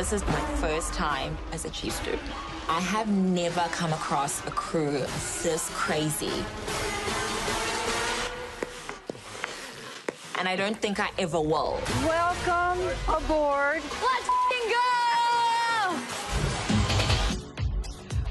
This is my first time as a chief stew. I have never come across a crew this crazy. And I don't think I ever will. Welcome aboard. Let's go!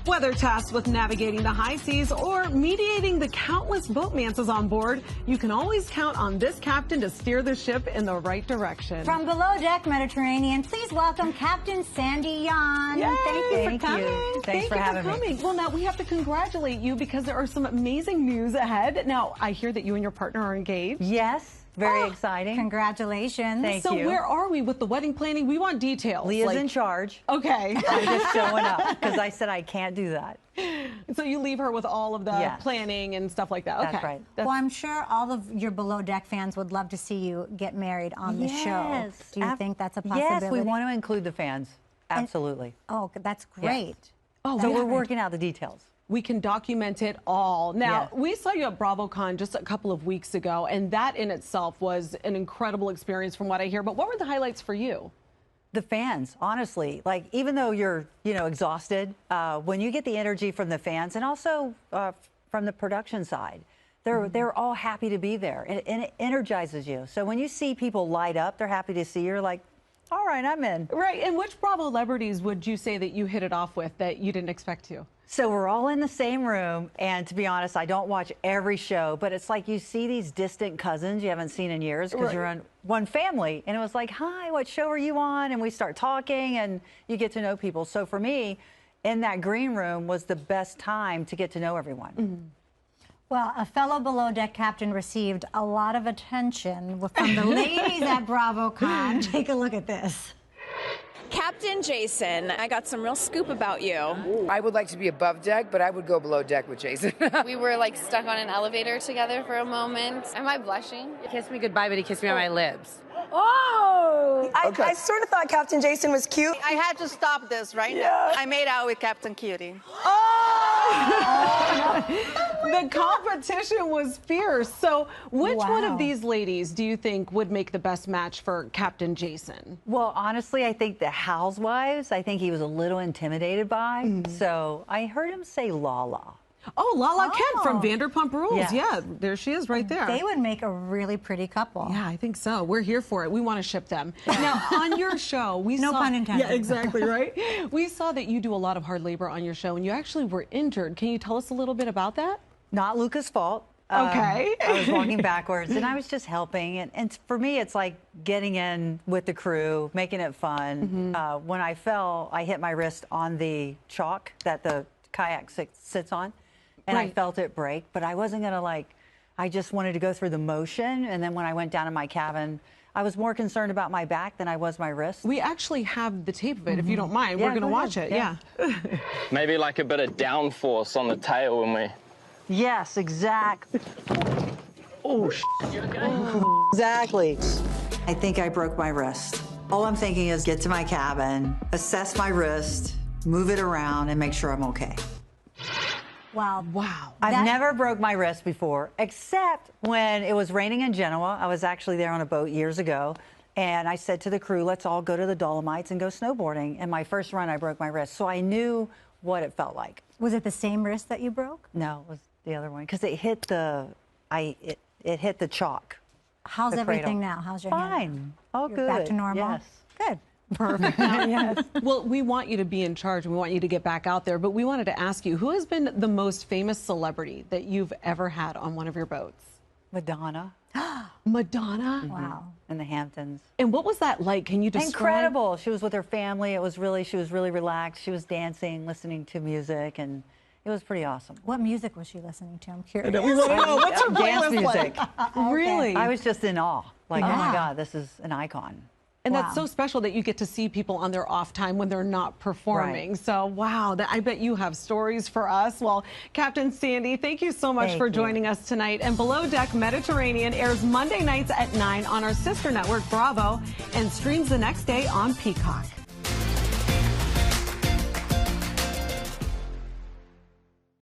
Whether tasked with navigating the high seas or mediating the countless boatmances on board, you can always count on this captain to steer the ship in the right direction. From Below Deck Mediterranean, please welcome Captain Sandy Yawn. Yay, Thank you for coming. Thanks for having me. Well, now we have to congratulate you because there are some amazing news ahead. Now, I hear that you and your partner are engaged. Yes. Very exciting. Congratulations. Thank you. So where are we with the wedding planning? We want details. Leah's in charge. Okay. I'm just showing up because I said I can't do that. So you leave her with all of the planning and stuff like that. Okay. That's right. Well, I'm sure all of your Below Deck fans would love to see you get married on the show. Do you think that's a possibility? Yes, we want to include the fans. Absolutely. Oh, that's great. Yes. Oh, so we're working out the details. We can document it all. Now, we saw you at Bravocon just a couple of weeks ago, and that in itself was an incredible experience from what I hear. But what were the highlights for you? The fans, honestly. Like, even though you're, exhausted, when you get the energy from the fans and also from the production side, they're all happy to be there, and it energizes you. So when you see people light up, they're happy to see you. You're like, all right, I'm in. Right. And which Bravo-lebrities would you say that you hit it off with that you didn't expect to? So we're all in the same room, and to be honest, I don't watch every show, but it's like you see these distant cousins you haven't seen in years because you're on one family, and it was like, hi, what show are you on? And we start talking, and you get to know people. So for me, in that green room was the best time to get to know everyone. Well, a fellow Below Deck captain received a lot of attention from the ladies at Bravocon. Take a look at this. Captain Jason, I got some real scoop about you. I would like to be above deck, but I would go below deck with Jason. We were like stuck on an elevator together for a moment. Am I blushing? He kissed me goodbye, but he kissed me on my lips. Oh! I sort of thought Captain Jason was cute. I had to stop this, right? Yeah. I made out with Captain Cutie. The competition was fierce. So which one of these ladies do you think would make the best match for Captain Jason? Well, honestly, I think the housewives, I think he was a little intimidated by. So I heard him say Lala. Oh, Lala Kent from Vanderpump Rules. Yeah, there she is right there. They would make a really pretty couple. Yeah, I think so. We're here for it. We want to ship them. Now, on your show, we saw... No pun intended. Yeah, exactly, right? We saw that you do a lot of hard labor on your show, and you actually were injured. Can you tell us a little bit about that? Not Luca's fault. Okay. I was walking backwards, and I was just helping. And for me, it's like getting in with the crew, making it fun. When I fell, I hit my wrist on the chalk that the kayak sits on. And I felt it break, but I wasn't going to I just wanted to go through the motion. And then when I went down in my cabin, I was more concerned about my back than I was my wrist. We actually have the tape of it, if you don't mind. We're going to watch it, Maybe like a bit of downforce on the tail when we... Yes, exactly. Oh, Exactly. I think I broke my wrist. All I'm thinking is get to my cabin, assess my wrist, move it around, and make sure I'm okay. Wow. I've never broke my wrist before, except when it was raining in Genoa. I was actually there on a boat years ago, and I said to the crew, let's all go to the Dolomites and go snowboarding. And my first run, I broke my wrist, so I knew what it felt like. Was it the same wrist that you broke? No, it was the other one, because it hit the, it hit the chalk. How's everything now? How's your hand? Fine. All good. Back to normal? Yes. Good. Perfect. Yes. Well, we want you to be in charge, and we want you to get back out there, but we wanted to ask you, who has been the most famous celebrity that you've ever had on one of your boats? Madonna. Madonna? Wow. In the Hamptons. And what was that like? Can you describe? Incredible. She was with her family. She was really relaxed. She was dancing, listening to music, and it was pretty awesome. What music was she listening to? I'm curious. We want to know. What's her dance playlist music? like? Really? I was just in awe. Like, oh my God, this is an icon. And that's so special that you get to see people on their off time when they're not performing. So, wow, I bet you have stories for us. Well, Captain Sandy, thank you so much for joining us tonight. And Below Deck Mediterranean airs Monday nights at 9 on our sister network, Bravo, and streams the next day on Peacock.